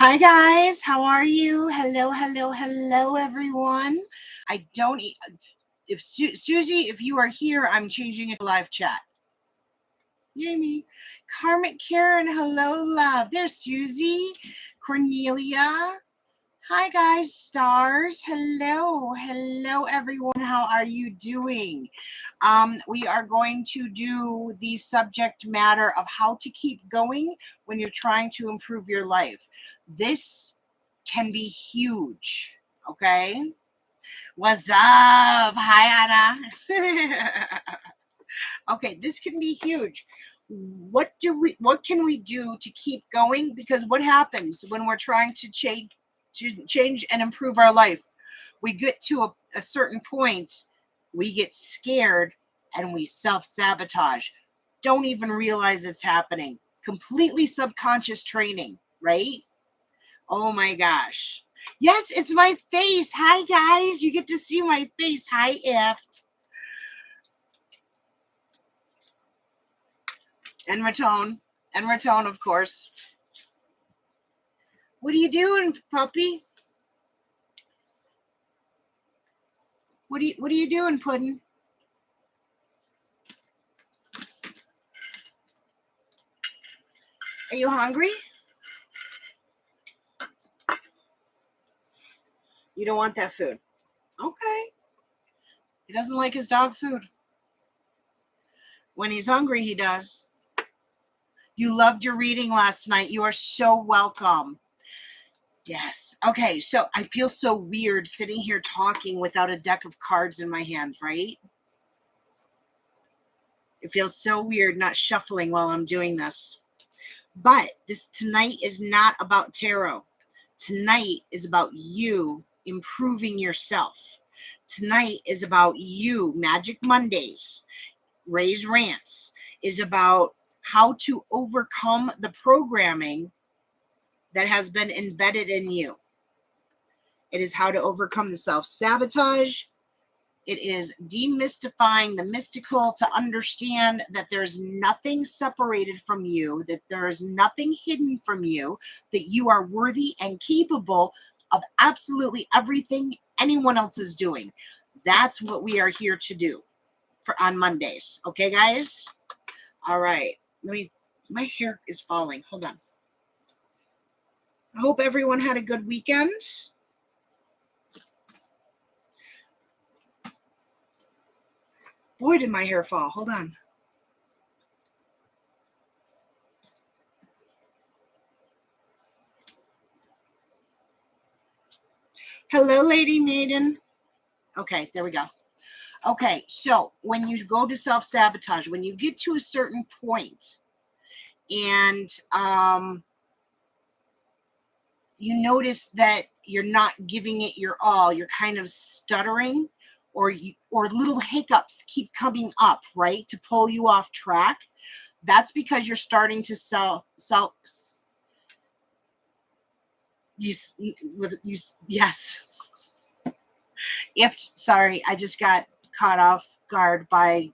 Hi guys, how are you? Hello, everyone. I don't. If Susie, if you are here, I'm changing it to live chat. Yay me, Karmic Karen. Hello, love. There's Susie, Cornelia. Hi guys, stars. Hello, everyone. How are you doing? We are going to do the subject matter of how to keep going when you're trying to improve your life. This can be huge. Okay. What's up? Hi, Anna. Okay, this can be huge. What can we do to keep going? Because what happens when we're trying to change and improve our life? We get to a certain point, we get scared and we self-sabotage. Don't even realize it's happening. Completely subconscious training, right? Oh my gosh. Yes, it's my face. Hi guys, you get to see my face. Hi, Ift. And Ratone, of course. What are you doing, puppy? What are you doing, Puddin'? Are you hungry? You don't want that food. Okay. He doesn't like his dog food. When he's hungry, he does. You loved your reading last night. You are so welcome. Yes. Okay, so I feel so weird sitting here talking without a deck of cards in my hand, right? It feels so weird not shuffling while I'm doing this. But tonight is not about tarot. Tonight is about you improving yourself. Tonight is about you. Magic Mondays, Ray's Rants, is about how to overcome the programming that has been embedded in you. It is how to overcome the self-sabotage. It is demystifying the mystical to understand that there's nothing separated from you, that there is nothing hidden from you, that you are worthy and capable of absolutely everything anyone else is doing. That's what we are here to do on Mondays. Okay, guys? All right. My hair is falling. Hold on. I hope everyone had a good weekend. Boy, did my hair fall. Hold on. Hello, Lady Maiden. Okay, there we go. Okay, so when you go to self-sabotage, when you get to a certain point and you notice that you're not giving it your all, you're kind of stuttering, or little hiccups keep coming up, right, to pull you off track. That's because you're starting to yes. Sorry, I just got caught off guard by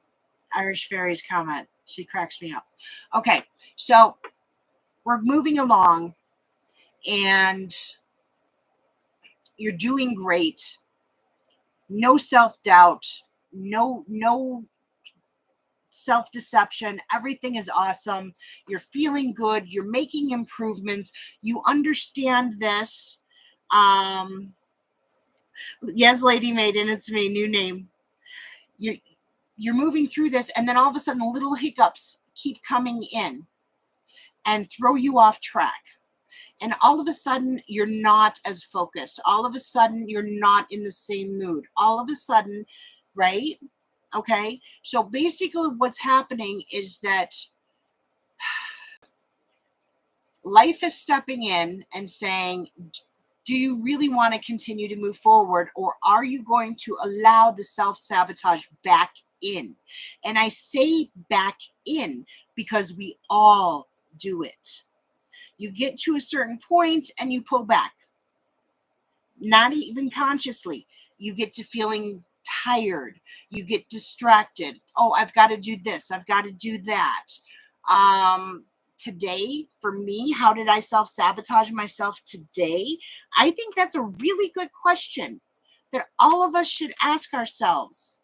Irish Fairy's comment. She cracks me up. Okay, so we're moving along and you're doing great. No self-doubt, no self-deception. Everything is awesome. You're feeling good. You're making improvements. You understand this. Yes, Lady Maiden, it's me, new name. You're moving through this, and then all of a sudden little hiccups keep coming in and throw you off track. And all of a sudden, you're not as focused. All of a sudden, you're not in the same mood. All of a sudden, right? Okay. So basically what's happening is that life is stepping in and saying, do you really want to continue to move forward, or are you going to allow the self-sabotage back in? And I say back in because we all do it. You get to a certain point and you pull back. Not even consciously. You get to feeling tired. You get distracted. Oh, I've got to do this. I've got to do that. today, for me, how did I self-sabotage myself today? I think that's a really good question that all of us should ask ourselves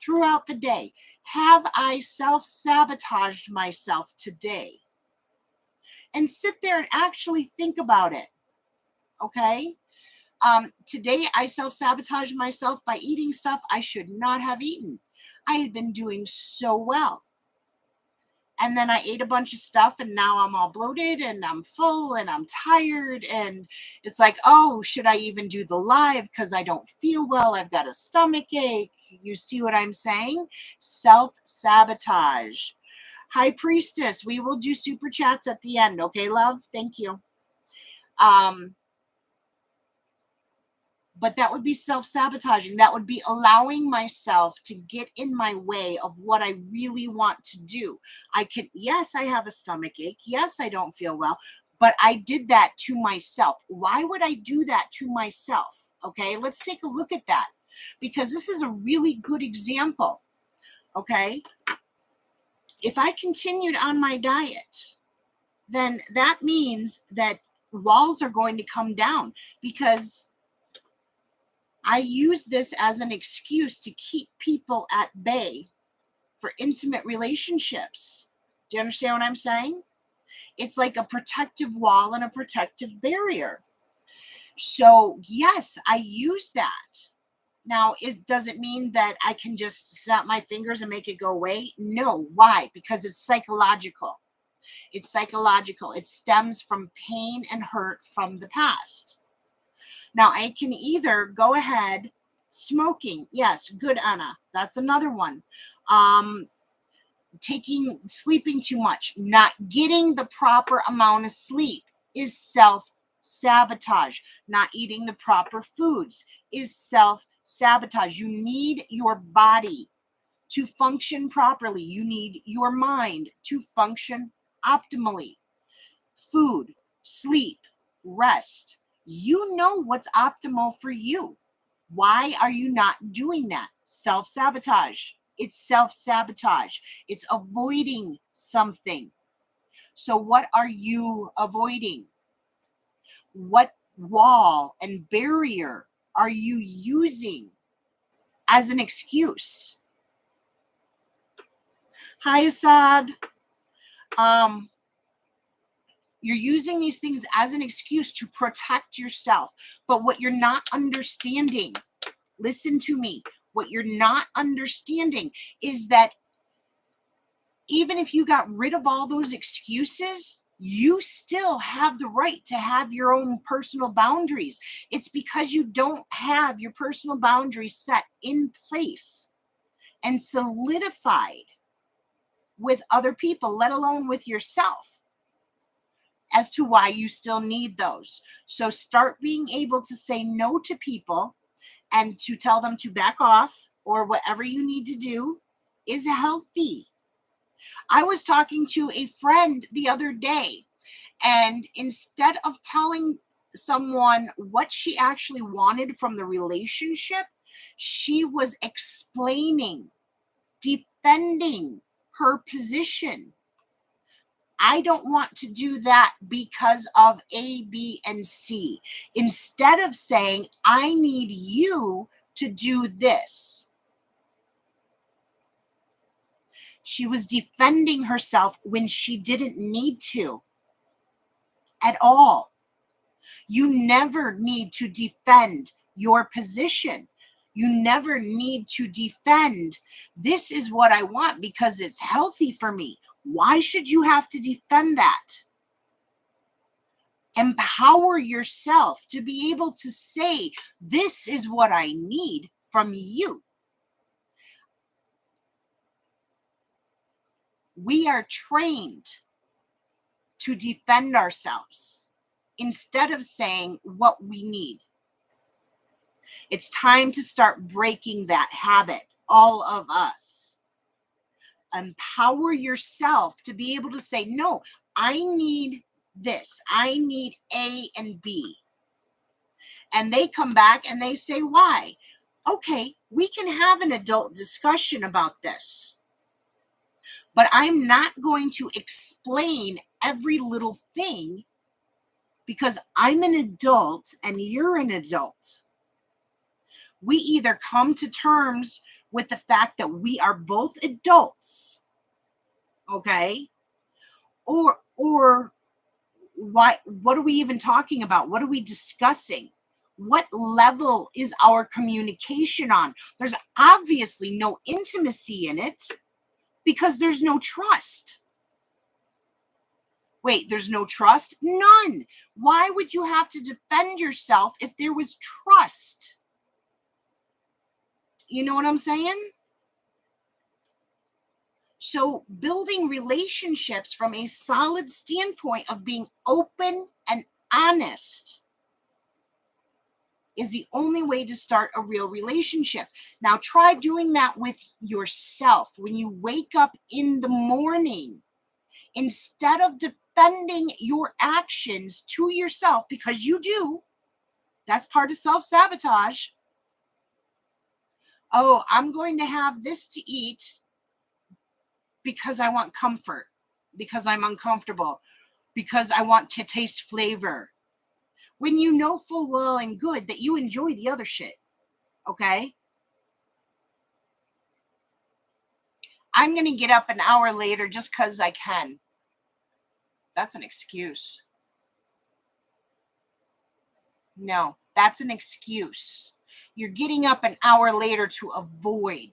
throughout the day. Have I self-sabotaged myself today? And sit there and actually think about it. Okay? Today I self-sabotaged myself by eating stuff I should not have eaten. I had been doing so well. And then I ate a bunch of stuff and now I'm all bloated and I'm full and I'm tired. And it's like, oh, should I even do the live? Because I don't feel well. I've got a stomach ache. You see what I'm saying? Self-sabotage. High Priestess, we will do super chats at the end. Okay, love? Thank you. But that would be self-sabotaging. That would be allowing myself to get in my way of what I really want to do. Yes, I have a stomach ache. Yes, I don't feel well, but I did that to myself. Why would I do that to myself? Okay, let's take a look at that, because this is a really good example. Okay, if I continued on my diet, then that means that walls are going to come down, because I use this as an excuse to keep people at bay for intimate relationships. Do you understand what I'm saying? It's like a protective wall and a protective barrier. So, yes, I use that. Now, does it mean that I can just snap my fingers and make it go away? No. Why? Because it's psychological. It's psychological. It stems from pain and hurt from the past. Now, I can either go ahead, smoking. Yes, good, Anna. That's another one. Sleeping too much, not getting the proper amount of sleep is self-sabotage. Not eating the proper foods is self-sabotage. You need your body to function properly. You need your mind to function optimally. Food, sleep, rest. You know what's optimal for you. Why are you not doing that? Self-sabotage. It's self-sabotage. It's avoiding something. So what are you avoiding? What wall and barrier are you using as an excuse? Hi, Assad. You're using these things as an excuse to protect yourself. But what you're not understanding, listen to me, what you're not understanding is that even if you got rid of all those excuses, you still have the right to have your own personal boundaries. It's because you don't have your personal boundaries set in place and solidified with other people, let alone with yourself, as to why you still need those. So start being able to say no to people and to tell them to back off, or whatever you need to do is healthy. I was talking to a friend the other day, and instead of telling someone what she actually wanted from the relationship, she was explaining, defending her position. I don't want to do that because of A, B, and C. Instead of saying, I need you to do this. She was defending herself when she didn't need to at all. You never need to defend your position. You never need to defend, this is what I want because it's healthy for me. Why should you have to defend that? Empower yourself to be able to say, this is what I need from you. We are trained to defend ourselves instead of saying what we need. It's time to start breaking that habit, all of us. Empower yourself to be able to say, no, I need this. I need A and B. And they come back and they say, why? Okay, we can have an adult discussion about this. But I'm not going to explain every little thing because I'm an adult and you're an adult. We either come to terms with the fact that we are both adults, okay? Or what are we even talking about? What are we discussing? What level is our communication on? There's obviously no intimacy in it because there's no trust. Wait, there's no trust? None. Why would you have to defend yourself if there was trust? You know what I'm saying? So building relationships from a solid standpoint of being open and honest is the only way to start a real relationship. Now try doing that with yourself. When you wake up in the morning, instead of defending your actions to yourself, because you do, that's part of self-sabotage. Oh, I'm going to have this to eat because I want comfort, because I'm uncomfortable, because I want to taste flavor. When you know full well and good that you enjoy the other shit, okay? I'm going to get up an hour later just because I can. That's an excuse. No, that's an excuse. You're getting up an hour later to avoid.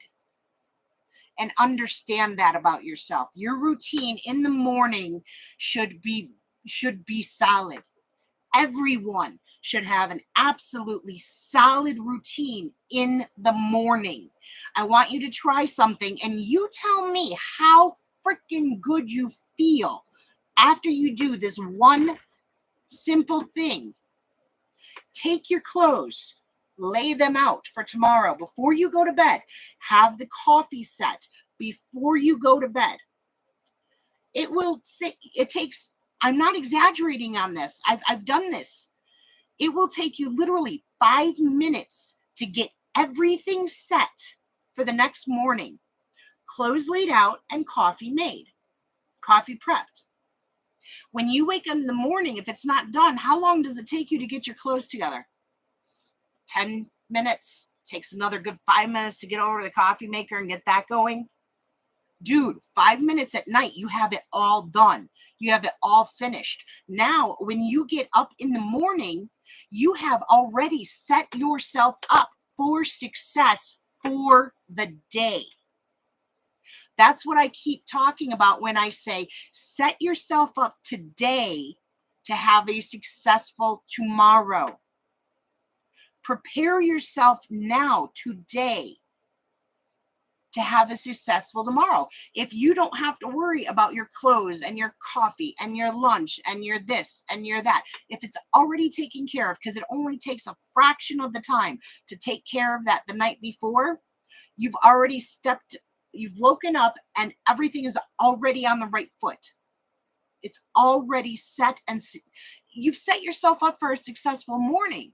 And understand that about yourself. Your routine in the morning should be solid. Everyone should have an absolutely solid routine in the morning. I want you to try something and you tell me how freaking good you feel after you do this one simple thing. Take your clothes, lay them out for tomorrow before you go to bed. Have the coffee set before you go to bed. It takes, I'm not exaggerating on this. I've done this. It will take you literally 5 minutes to get everything set for the next morning. Clothes laid out and coffee made, coffee prepped. When you wake up in the morning, if it's not done, how long does it take you to get your clothes together? 10 minutes. Takes another good 5 minutes to get over to the coffee maker and get that going. Dude, 5 minutes at night, you have it all done. You have it all finished. Now, when you get up in the morning, you have already set yourself up for success for the day. That's what I keep talking about when I say set yourself up today to have a successful tomorrow. Prepare yourself now, today, to have a successful tomorrow. If you don't have to worry about your clothes and your coffee and your lunch and your this and your that, if it's already taken care of, because it only takes a fraction of the time to take care of that the night before, you've woken up and everything is already on the right foot. It's already set, and you've set yourself up for a successful morning.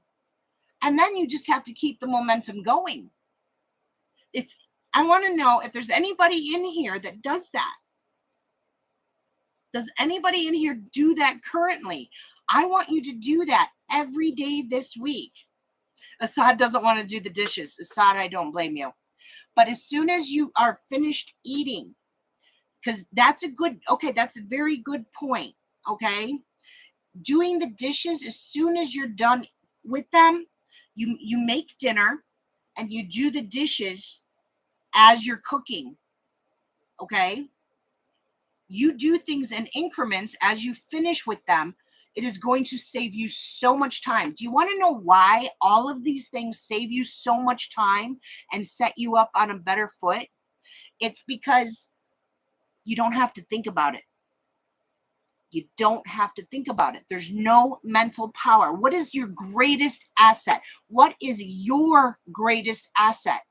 And then you just have to keep the momentum going. If I want to know if there's anybody in here that does that. Does anybody in here do that currently? I want you to do that every day this week. Assad doesn't want to do the dishes. Assad, I don't blame you. But as soon as you are finished eating, because that's a very good point, okay? Doing the dishes as soon as you're done with them, you make dinner and you do the dishes as you're cooking, okay? You do things in increments as you finish with them. It is going to save you so much time. Do you want to know why all of these things save you so much time and set you up on a better foot? It's because you don't have to think about it. You don't have to think about it. There's no mental power. What is your greatest asset? What is your greatest asset?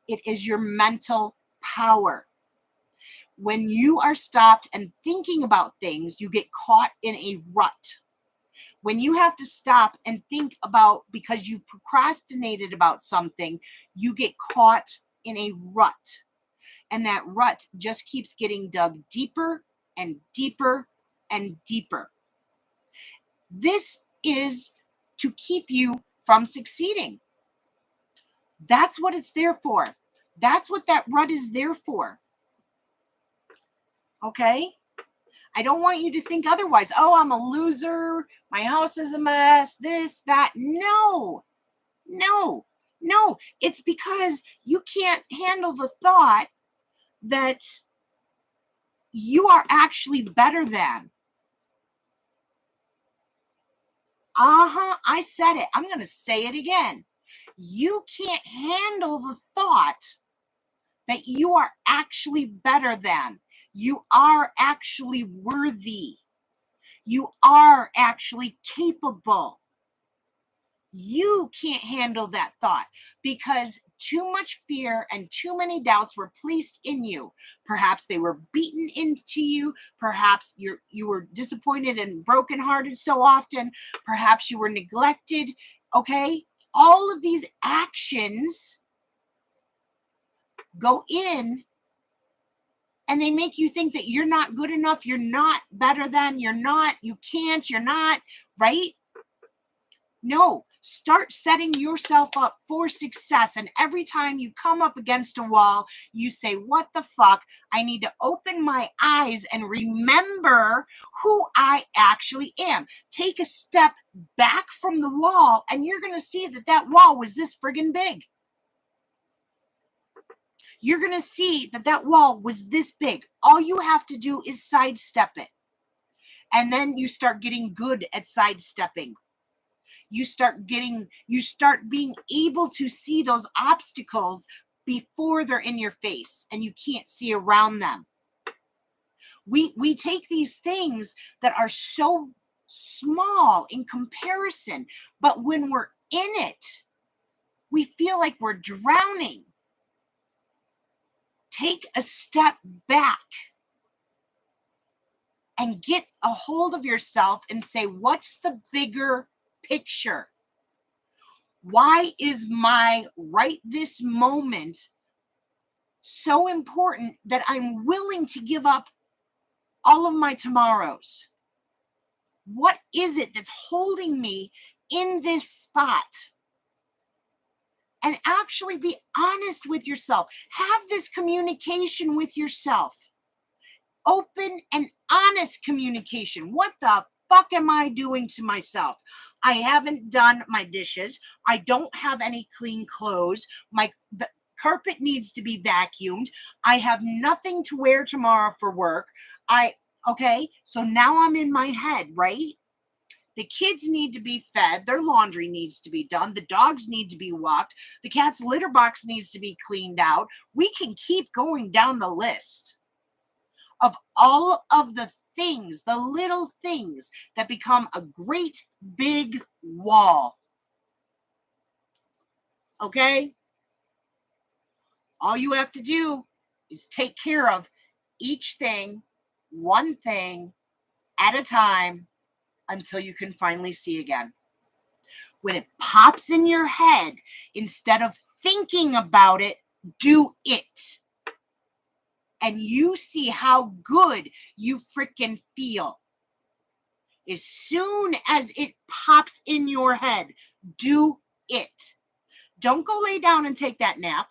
It is your mental power. When you are stopped and thinking about things, you get caught in a rut. When you have to stop and think about, because you've procrastinated about something, you get caught in a rut. And that rut just keeps getting dug deeper and deeper and deeper. This is to keep you from succeeding. That's what it's there for. That's what that rut is there for. Okay? I don't want you to think otherwise. Oh, I'm a loser. My house is a mess. This, that. No. It's because you can't handle the thought that you are actually better than. I said it. I'm going to say it again. You can't handle the thought that you are actually better than. You are actually worthy. You are actually capable. You can't handle that thought because too much fear and too many doubts were placed in you. Perhaps they were beaten into you. Perhaps you were disappointed and brokenhearted so often. Perhaps you were neglected. Okay? All of these actions go in and they make you think that you're not good enough. You're not better than. You're not. You can't. You're not. Right? No, start setting yourself up for success. And every time you come up against a wall, you say, what the fuck? I need to open my eyes and remember who I actually am. Take a step back from the wall and you're going to see that that wall was this friggin' big. You're going to see that that wall was this big. All you have to do is sidestep it. And then you start getting good at sidestepping. You start being able to see those obstacles before they're in your face and you can't see around them. We take these things that are so small in comparison, but when we're in it, we feel like we're drowning. Take a step back and get a hold of yourself and say, what's the bigger picture? Why is my right this moment so important that I'm willing to give up all of my tomorrows? What is it that's holding me in this spot? And actually be honest with yourself. Have this communication with yourself. Open and honest communication. What the fuck am I doing to myself? I haven't done my dishes. I don't have any clean clothes. The carpet needs to be vacuumed. I have nothing to wear tomorrow for work. Okay, so now I'm in my head, right? The kids need to be fed. Their laundry needs to be done. The dogs need to be walked. The cat's litter box needs to be cleaned out. We can keep going down the list of all of the things, the little things that become a great big wall. Okay? All you have to do is take care of each thing, one thing at a time until you can finally see again. When it pops in your head, instead of thinking about it, do it. And you see how good you freaking feel. As soon as it pops in your head, do it. Don't go lay down and take that nap.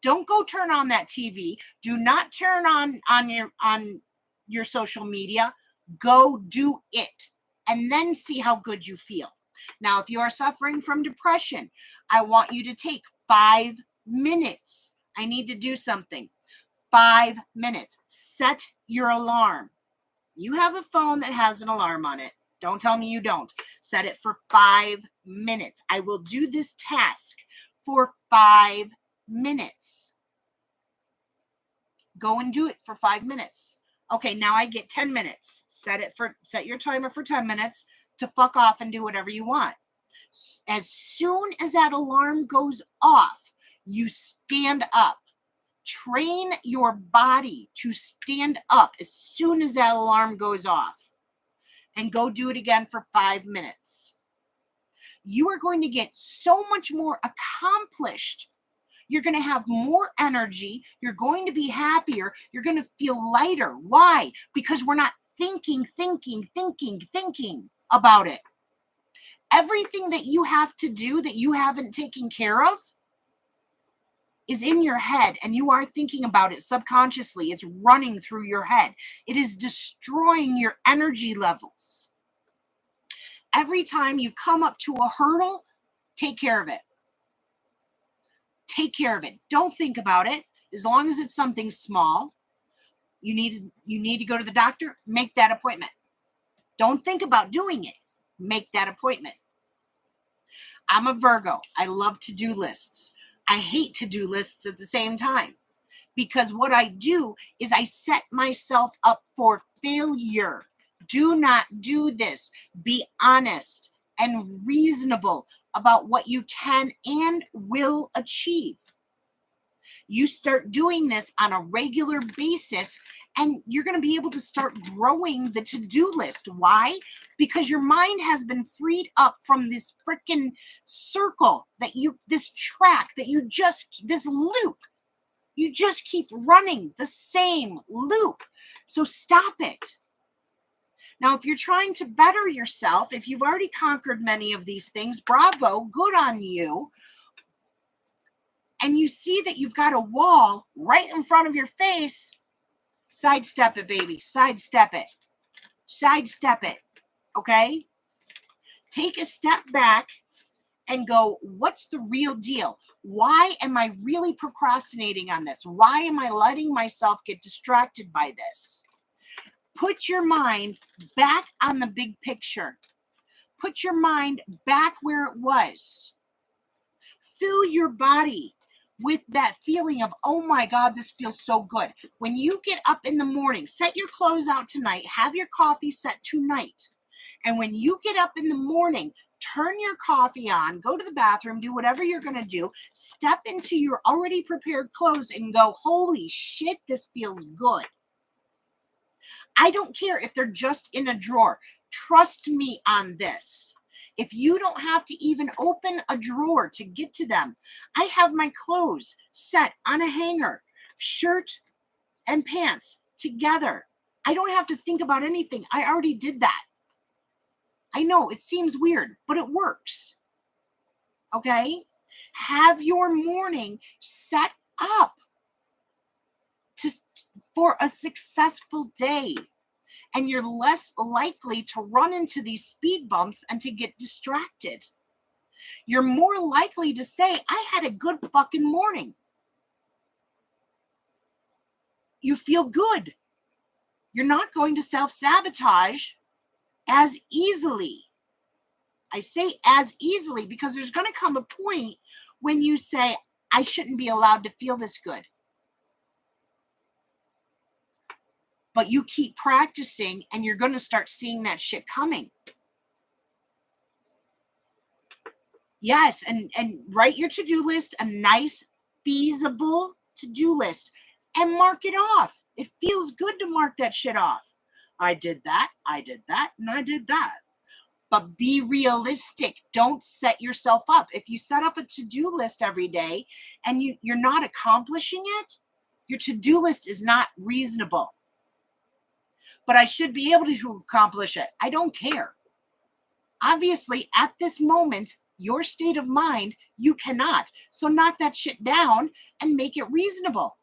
Don't go turn on that TV. Do not turn on your social media. Go do it. And then see how good you feel. Now, if you are suffering from depression, I want you to take 5 minutes. I need to do something. 5 minutes. Set your alarm. You have a phone that has an alarm on it. Don't tell me you don't. Set it for 5 minutes. I will do this task for 5 minutes. Go and do it for 5 minutes. Okay, now I get 10 minutes. Set your timer for 10 minutes to fuck off and do whatever you want. As soon as that alarm goes off, you stand up. Train your body to stand up as soon as that alarm goes off. And go do it again for 5 minutes. You are going to get so much more accomplished. You're going to have more energy. You're going to be happier. You're going to feel lighter. Why? Because we're not thinking about it. Everything that you have to do that you haven't taken care of is in your head, and you are thinking about it subconsciously. It's running through your head. It is destroying your energy levels. Every time you come up to a hurdle, take care of it. Take care of it. Don't think about it. As long as it's something small, you need to go to the doctor, make that appointment. Don't think about doing it. Make that appointment. I'm a Virgo. I love to-do lists. I hate to-do lists at the same time, because what I do is I set myself up for failure. Do not do this. Be honest and reasonable about what you can and will achieve. You start doing this on a regular basis, and you're going to be able to start growing the to-do list. Why? Because your mind has been freed up from this freaking circle this track that this loop. You just keep running the same loop. So stop it. Now, if you're trying to better yourself, if you've already conquered many of these things, bravo, good on you. And you see that you've got a wall right in front of your face, sidestep it, baby. Sidestep it. Sidestep it. Okay? Take a step back and go, what's the real deal? Why am I really procrastinating on this? Why am I letting myself get distracted by this? Put your mind back on the big picture. Put your mind back where it was. Fill your body with that feeling of, oh my God, this feels so good. When you get up in the morning, set your clothes out tonight, have your coffee set tonight. And when you get up in the morning, turn your coffee on, go to the bathroom, do whatever you're going to do, step into your already prepared clothes and go, holy shit, this feels good. I don't care if they're just in a drawer. Trust me on this. If you don't have to even open a drawer to get to them, I have my clothes set on a hanger, shirt and pants together. I don't have to think about anything. I already did that. I know it seems weird, but it works. Okay? Have your morning set up for a successful day. And you're less likely to run into these speed bumps and to get distracted. You're more likely to say, I had a good fucking morning. You feel good. You're not going to self-sabotage as easily. I say as easily because there's going to come a point when you say, I shouldn't be allowed to feel this good. But you keep practicing and you're going to start seeing that shit coming. Yes, and write your to-do list, a nice, feasible to-do list, and mark it off. It feels good to mark that shit off. I did that, and I did that. But be realistic. Don't set yourself up. If you set up a to-do list every day and you're not accomplishing it, your to-do list is not reasonable. But I should be able to accomplish it. I don't care. Obviously, at this moment, your state of mind, you cannot. So knock that shit down and make it reasonable.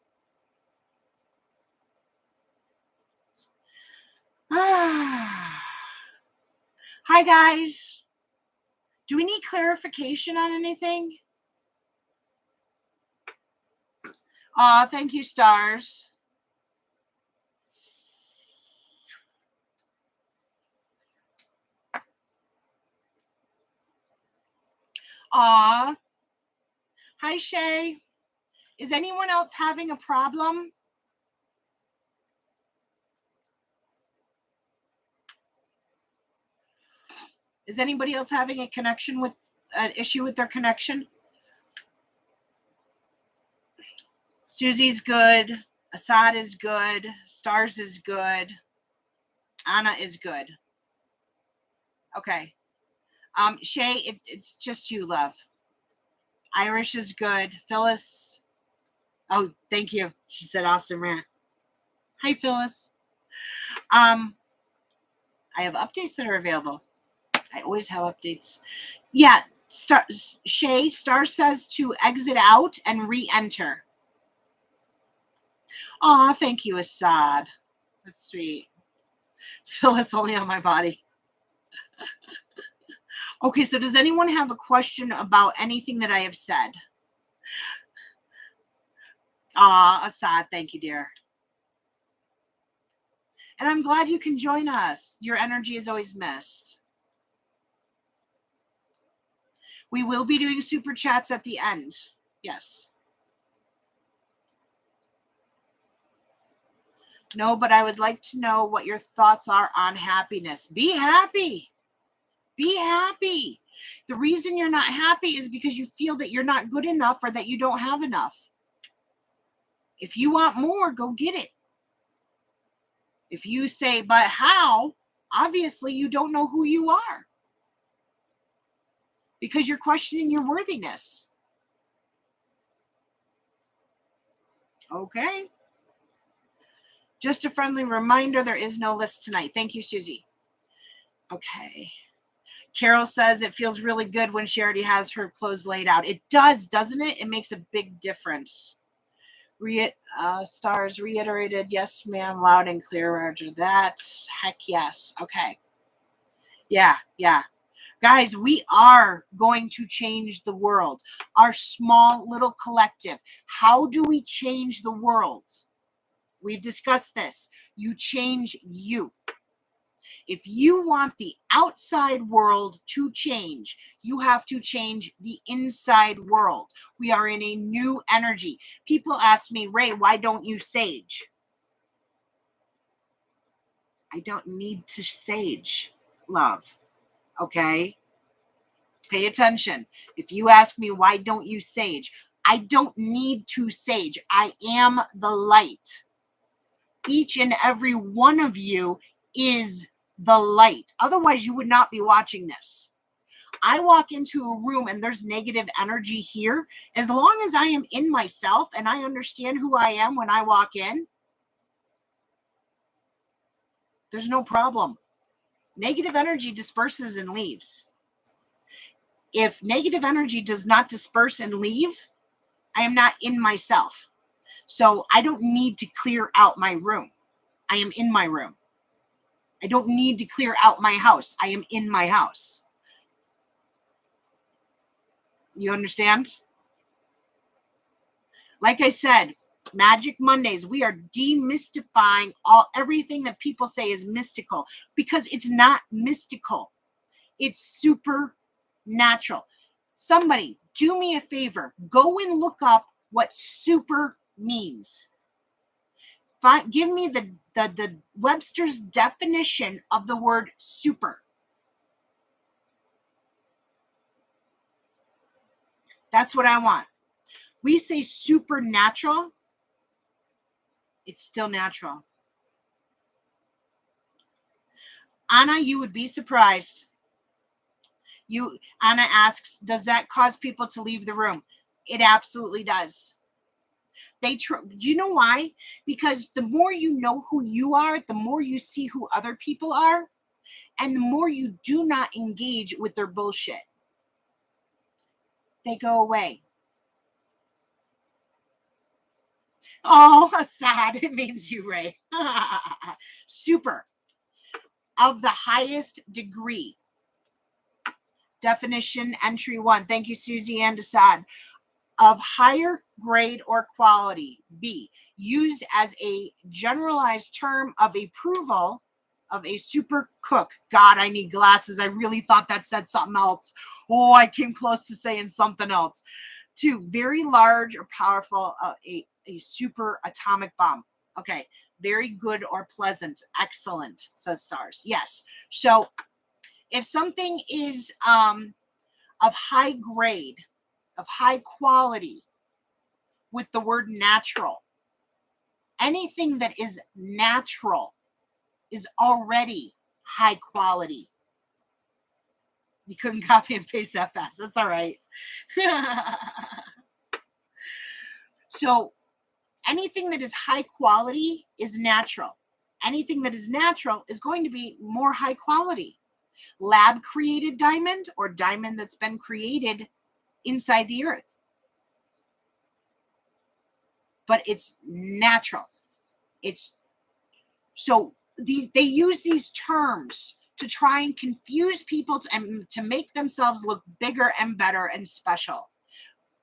Hi, guys. Do we need clarification on anything? Thank you, stars. Hi, Shay. Is anyone else having a problem? Is anybody else having a connection with an issue with their connection? Susie's good. Assad is good. Stars is good. Anna is good. Okay. Shay, it's just you, love. Irish is good. Phyllis. Oh, thank you. She said awesome rant. Hi, Phyllis. I have updates that are available. I always have updates. Yeah, Star says to exit out and re-enter. Aw, thank you, Assad. That's sweet. Phil is only on my body. Okay, so does anyone have a question about anything that I have said? Assad, thank you, dear. And I'm glad you can join us. Your energy is always missed. We will be doing super chats at the end. Yes. No, but I would like to know what your thoughts are on happiness. Be happy. Be happy. The reason you're not happy is because you feel that you're not good enough or that you don't have enough. If you want more, go get it. If you say, but how? Obviously, you don't know who you are because you're questioning your worthiness. Okay. Just a friendly reminder, there is no list tonight. Thank you, Susie. Okay. Carol says it feels really good when she already has her clothes laid out. It does, doesn't it? It makes a big difference. Stars reiterated, yes, ma'am, loud and clear, Roger that. Heck yes. Okay. Yeah. Guys, we are going to change the world. Our small little collective. How do we change the world? We've discussed this. You change you. If you want the outside world to change, you have to change the inside world. We are in a new energy. People ask me, Ray, why don't you sage? I don't need to sage, love. Okay? Pay attention. If you ask me, why don't you sage? I don't need to sage. I am the light. Each and every one of you is the light. Otherwise, you would not be watching this. I walk into a room and there's negative energy here. As long as I am in myself and I understand who I am when I walk in, there's no problem. Negative energy disperses and leaves. If negative energy does not disperse and leave, I am not in myself. So I don't need to clear out my room. I am in my room. I don't need to clear out my house. I am in my house. You understand? Like I said, Magic Mondays, we are demystifying everything that people say is mystical because it's not mystical. It's supernatural. Somebody, do me a favor. Go and look up what super means. Give me the Webster's definition of the word super. That's what I want. We say supernatural. It's still natural. Anna, you would be surprised. Anna asks, does that cause people to leave the room? It absolutely does. Do you know why? Because the more you know who you are, the more you see who other people are, and the more you do not engage with their bullshit. They go away. Oh, sad. It means you, Ray. Super. Of the highest degree. Definition, entry 1. Thank you, Susie and Assad. Of higher grade or quality. B. Used as a generalized term of approval of a super cook. God, I need glasses. I really thought that said something else. Oh, I came close to saying something else. 2. Very large or powerful, a super atomic bomb. Okay. Very good or pleasant. Excellent, says Stars. Yes. So if something is of high grade, of high quality, with the word natural, anything that is natural is already high quality. You couldn't copy and paste that fast. That's all right. So anything that is high quality is natural. anything that is natural is going to be more high quality. Lab created diamond or diamond that's been created inside the earth. But it's natural. It's so they use these terms to try and confuse people and to make themselves look bigger and better and special.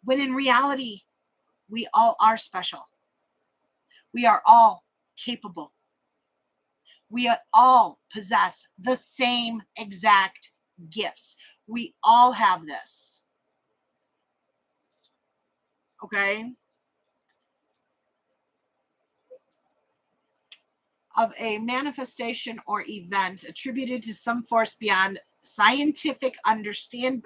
When in reality, we all are special. We are all capable. We all possess the same exact gifts. We all have this. Okay? Of a manifestation or event attributed to some force beyond scientific understanding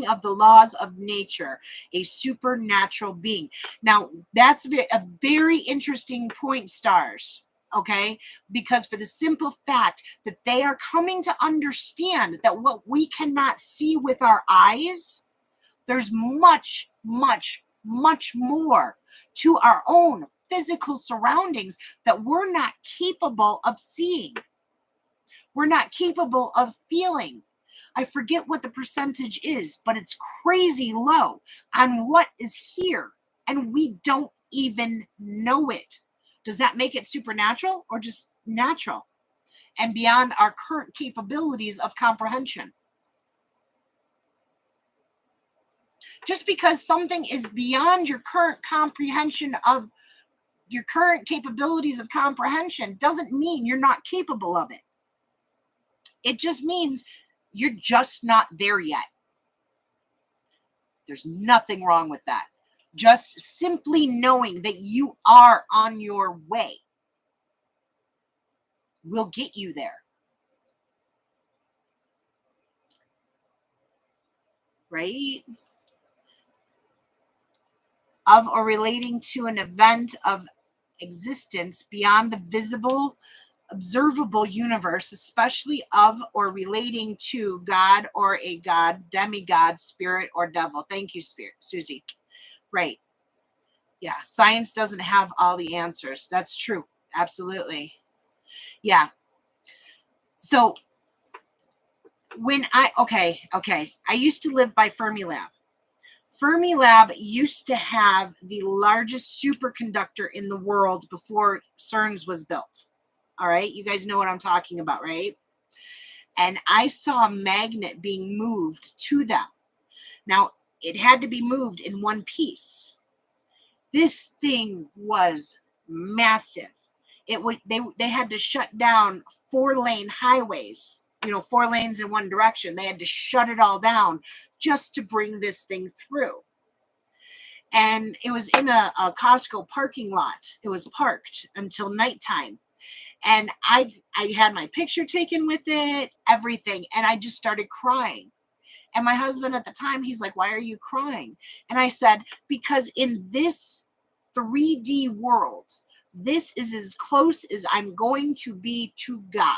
of the laws of nature, a supernatural being. Now, that's a very interesting point, stars, okay? Because for the simple fact that they are coming to understand that what we cannot see with our eyes, there's much, much, much more to our own physical surroundings that we're not capable of seeing. We're not capable of feeling. I forget what the percentage is, but it's crazy low on what is here, and we don't even know it. Does that make it supernatural or just natural and beyond our current capabilities of comprehension? Just because something is beyond your current comprehension of your current capabilities of comprehension doesn't mean you're not capable of it. It just means you're just not there yet. There's nothing wrong with that. Just simply knowing that you are on your way will get you there. Right? Of or relating to an event of existence beyond the visible, observable universe, especially of or relating to God or a God, demigod, spirit, or devil. Thank you, Spirit, Susie. Right. Yeah, science doesn't have all the answers. That's true. Absolutely. Yeah. So when I used to live by Fermilab. Fermilab used to have the largest superconductor in the world before CERN's was built. All right, you guys know what I'm talking about, right? And I saw a magnet being moved to them. Now, it had to be moved in one piece. This thing was massive. They had to shut down 4-lane highways, 4 lanes in one direction. They had to shut it all down just to bring this thing through. And it was in a Costco parking lot. It was parked until nighttime. And I had my picture taken with it, everything. And I just started crying. And my husband at the time, he's like, "Why are you crying?" And I said, because in this 3D world, this is as close as I'm going to be to God.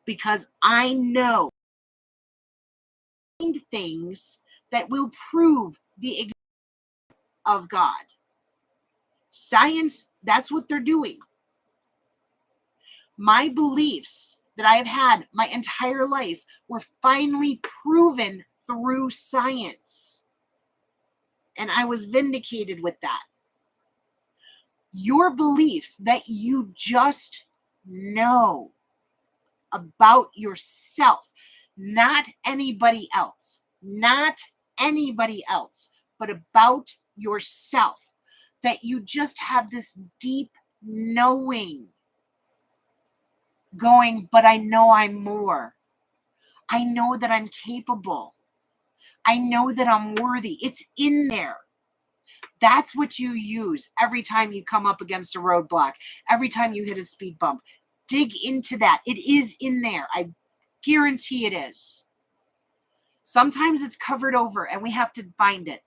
Because I know things that will prove the existence of God. Science, that's what they're doing. My beliefs that I have had my entire life were finally proven through science. And I was vindicated with that. Your beliefs that you just know about yourself, not anybody else, but about yourself, that you just have this deep knowing going, but I know I'm more. I know that I'm capable. I know that I'm worthy. It's in there. That's what you use every time you come up against a roadblock, every time you hit a speed bump. Dig into that. It is in there. I guarantee it is. Sometimes it's covered over and we have to find it.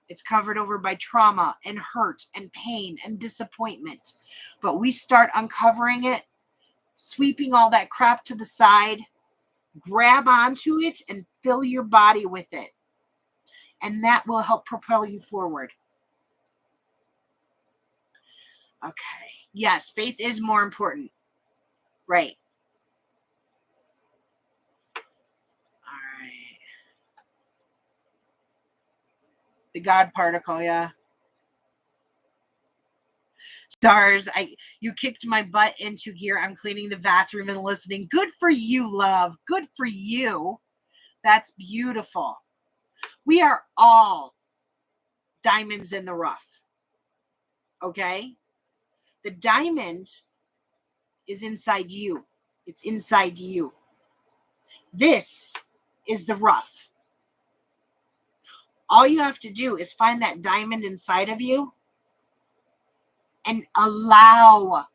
It's covered over by trauma and hurt and pain and disappointment. But we start uncovering it, sweeping all that crap to the side, grab onto it and fill your body with it. And that will help propel you forward. Okay. Yes, faith is more important. Right. All right. The God particle, yeah. Stars, you kicked my butt into gear. I'm cleaning the bathroom and listening. Good for you, love. Good for you. That's beautiful. We are all diamonds in the rough. Okay? The diamond is inside you. It's inside you. This is the rough. All you have to do is find that diamond inside of you and allow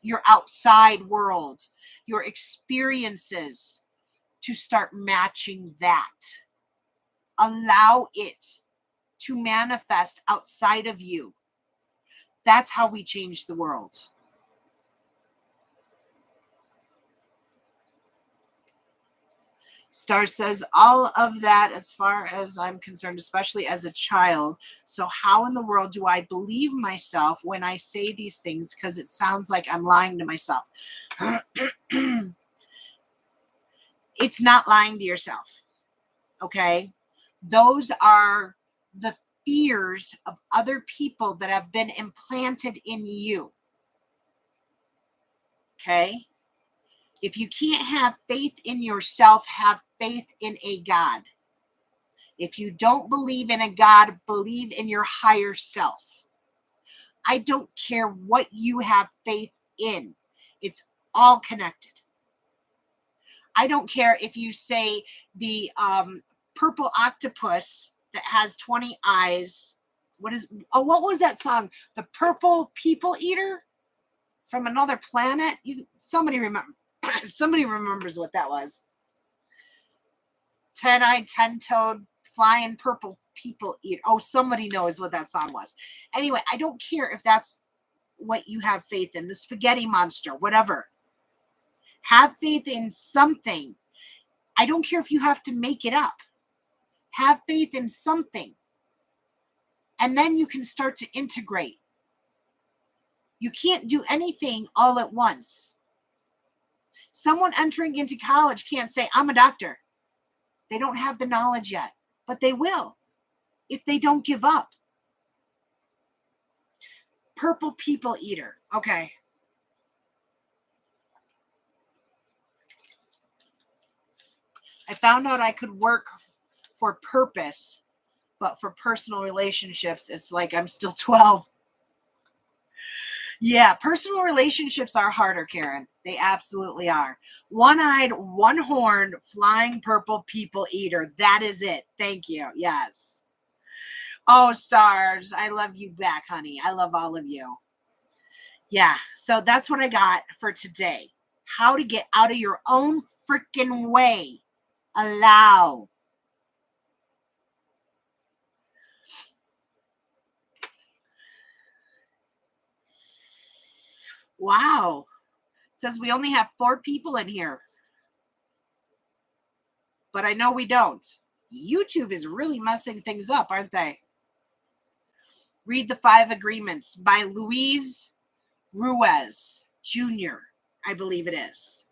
your outside world, your experiences to start matching that. Allow it to manifest outside of you. That's how we change the world. Star says, all of that as far as I'm concerned, especially as a child. So how in the world do I believe myself when I say these things? Because it sounds like I'm lying to myself. It's not lying to yourself. Okay? Those are the fears of other people that have been implanted in you. Okay? If you can't have faith in yourself, have faith in a God. If you don't believe in a God, believe in your higher self. I don't care what you have faith in. It's all connected. I don't care if you say the purple octopus that has 20 eyes. What was that song? The Purple People Eater from Another Planet? Somebody remembers what that was. 10-eyed, 10-toed, flying purple people eater. Oh, somebody knows what that song was. Anyway, I don't care if that's what you have faith in. The spaghetti monster, whatever. Have faith in something. I don't care if you have to make it up. Have faith in something. And then you can start to integrate. You can't do anything all at once. Someone entering into college can't say, I'm a doctor. They don't have the knowledge yet, but they will if they don't give up. Purple people eater. Okay. I found out I could work for purpose, but for personal relationships, it's like I'm still 12. Yeah, personal relationships are harder, Karen. They absolutely are. One-eyed, one-horned, flying purple people eater. That is it. Thank you. Yes. Oh, stars. I love you back, honey. I love all of you. Yeah, so that's what I got for today. How to get out of your own freaking way. Allow. Wow. It says we only have 4 people in here. But I know we don't. YouTube is really messing things up, aren't they? Read the 5 Agreements by Luis Ruiz Jr., I believe it is.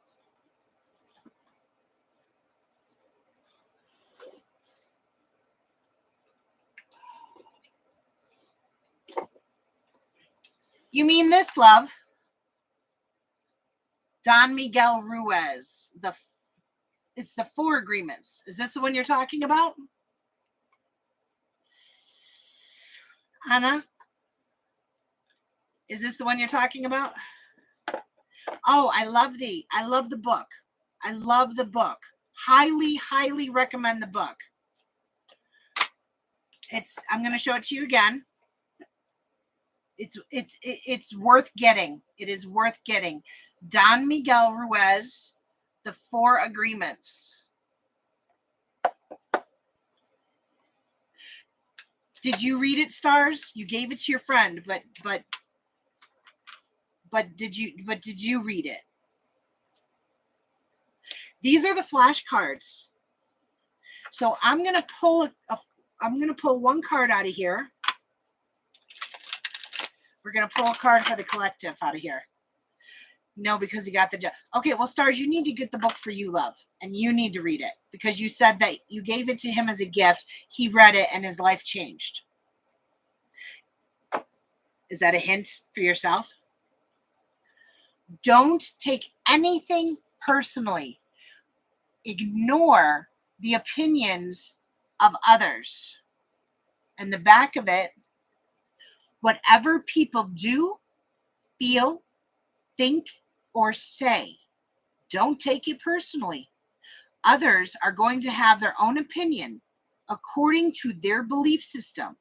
You mean this, love? Don Miguel Ruiz. It's the 4 Agreements. Is this the one you're talking about? Anna? Is this the one you're talking about? Oh, I love the book. I love the book. Highly, highly recommend the book. I'm going to show it to you again. It's worth getting. It is worth getting. Don Miguel Ruiz, The 4 Agreements. Did you read it, stars? You gave it to your friend, but did you read it? These are the flashcards. So I'm going to pull one card out of here. We're going to pull a card for the collective out of here. No, because he got the job. Okay, well, Stars, you need to get the book for you, love. And you need to read it. Because you said that you gave it to him as a gift. He read it and his life changed. Is that a hint for yourself? Don't take anything personally. Ignore the opinions of others. And the back of it, whatever people do, feel, think, or say, don't take it personally. Others are going to have their own opinion according to their belief system.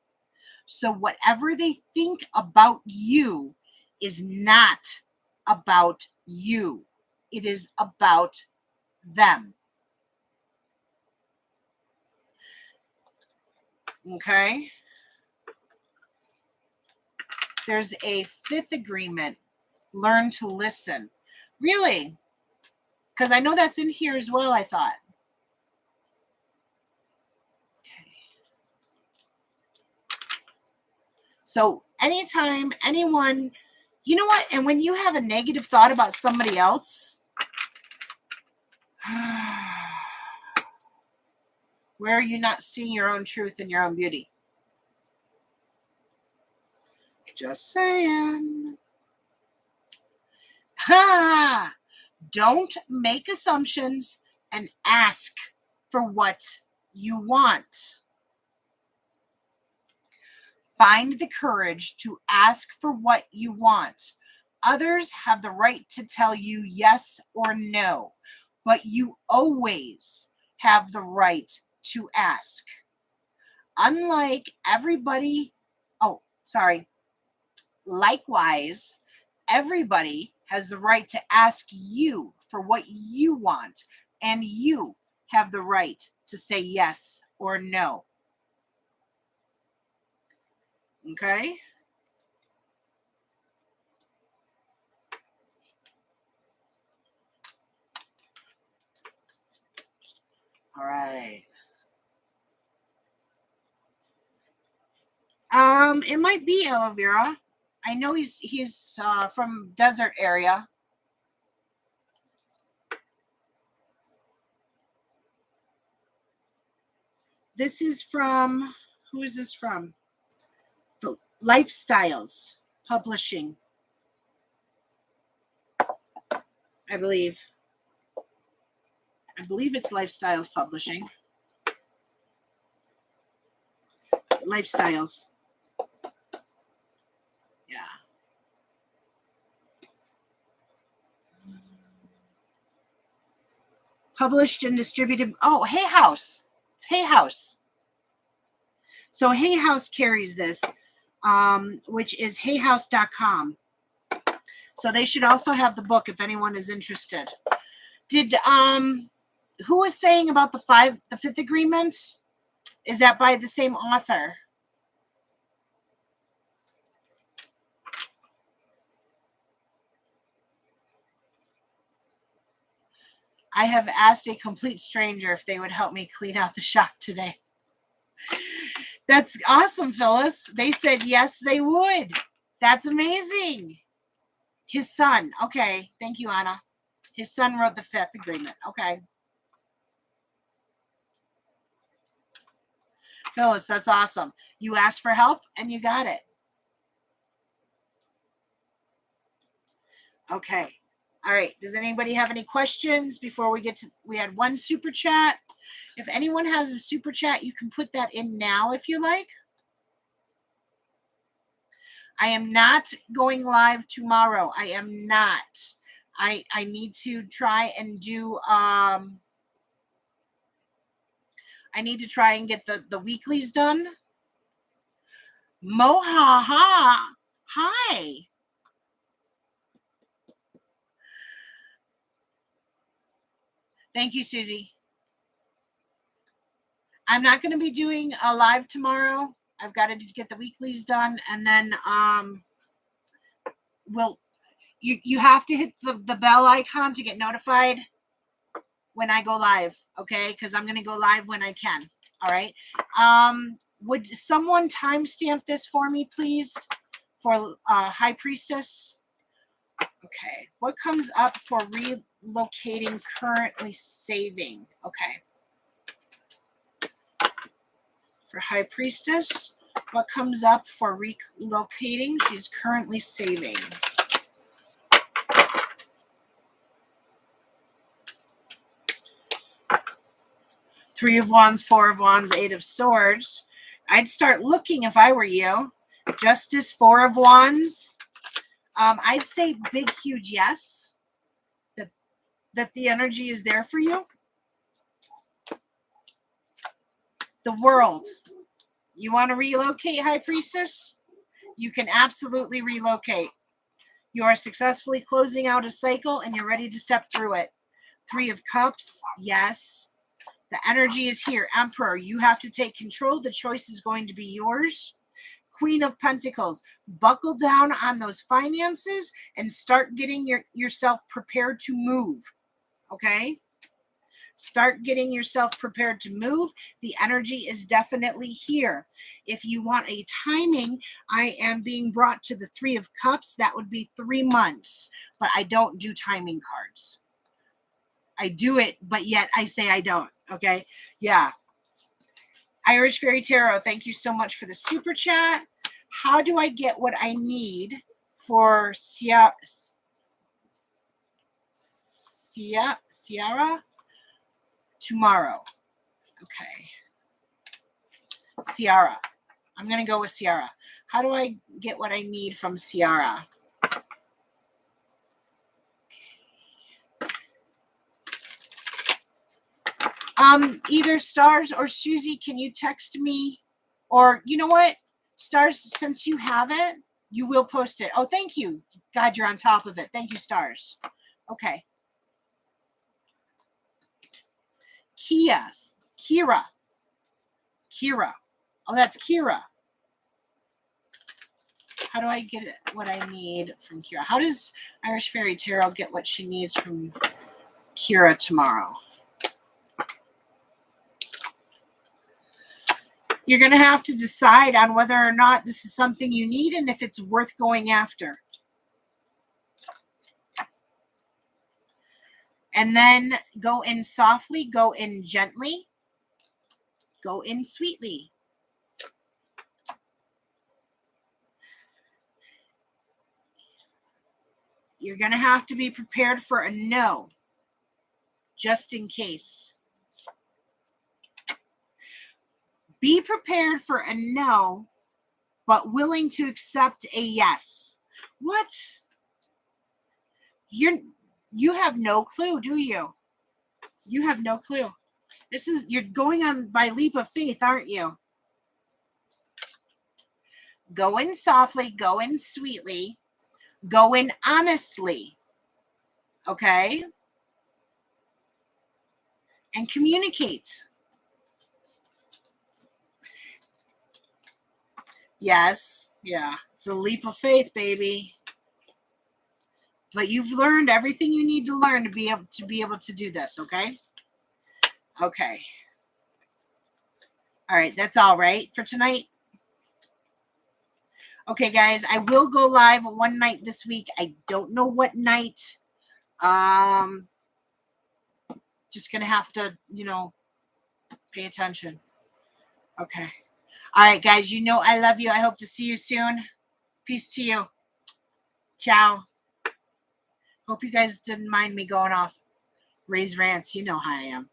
So whatever they think about you is not about you. It is about them. Okay? There's a fifth agreement. Learn to listen. Really? Because I know that's in here as well, I thought. Okay. So anytime anyone, you know what? And when you have a negative thought about somebody else, where are you not seeing your own truth and your own beauty? Just saying. Ha! Don't make assumptions and ask for what you want. Find the courage to ask for what you want. Others have the right to tell you yes or no, but you always have the right to ask. Likewise, everybody has the right to ask you for what you want, and you have the right to say yes or no. Okay? All right. It might be aloe vera. I know he's from desert area. This is from, who is this from? The Lifestyles Publishing, I believe. I believe it's Lifestyles Publishing. Lifestyles. Yeah. Published and distributed. Oh, Hay House. It's Hay House. So Hay House carries this, which is hayhouse.com. So they should also have the book if anyone is interested. Did who was saying about the fifth agreement? Is that by the same author? I have asked a complete stranger if they would help me clean out the shop today. That's awesome, Phyllis. They said yes, they would. That's amazing. His son. Okay. Thank you, Anna. His son wrote the fifth agreement. Okay. Phyllis, that's awesome. You asked for help and you got it. Okay. All right. Does anybody have any questions before we get to, we had one super chat. If anyone has a super chat, you can put that in now if you like. I am not going live tomorrow. I am not. I need to try and do, I need to try and get the weeklies done. Moha, hi. Thank you, Susie. I'm not going to be doing a live tomorrow. I've got to get the weeklies done, and then you have to hit the bell icon to get notified when I go live, okay? Because I'm going to go live when I can. All right. Would someone timestamp this for me, please? for High Priestess? Okay. What comes up for relocating, currently saving? Okay. For High Priestess, what comes up for relocating? She's currently saving. Three of Wands, Four of Wands, Eight of Swords. I'd start looking if I were you. Justice, Four of Wands. I'd say big, huge yes. That the energy is there for you. The World. You want to relocate, High Priestess? You can absolutely relocate. You are successfully closing out a cycle and you're ready to step through it. Three of Cups. Yes. The energy is here. Emperor, you have to take control. The choice is going to be yours. Queen of Pentacles, buckle down on those finances and start getting yourself prepared to move. Okay? Start getting yourself prepared to move. The energy is definitely here. If you want a timing, I am being brought to the Three of Cups. That would be 3 months, but I don't do timing cards. I do it, but yet I say I don't. Okay? Yeah. Irish Fairy Tarot, thank you so much for the super chat. How do I get what I need for Ciara tomorrow? Okay. Ciara. I'm going to go with Ciara. How do I get what I need from Ciara? Either Stars or Susie, can you text me? Or, you know what? Stars, since you have it, you will post it. Oh, thank you. God, you're on top of it. Thank you, Stars. Okay. Kira. Oh, that's Kira. How do I get what I need from Kira? How does Irish Fairy Tarot get what she needs from Kira tomorrow? You're going to have to decide on whether or not this is something you need and if it's worth going after. And then go in softly, go in gently, go in sweetly. You're going to have to be prepared for a no, just in case. Be prepared for a no, but willing to accept a yes. What? You have no clue, do you? You have no clue. You're going on by leap of faith, aren't you? Go in softly, go in sweetly, go in honestly. Okay? And communicate. Yes. Yeah. It's a leap of faith, baby. But you've learned everything you need to learn to be able to do this, okay? Okay. All right, that's all right for tonight. Okay, guys, I will go live one night this week. I don't know what night. Just gonna have to, pay attention. Okay. All right, guys, I love you. I hope to see you soon. Peace to you. Ciao. Hope you guys didn't mind me going off Ray's rants. You know how I am.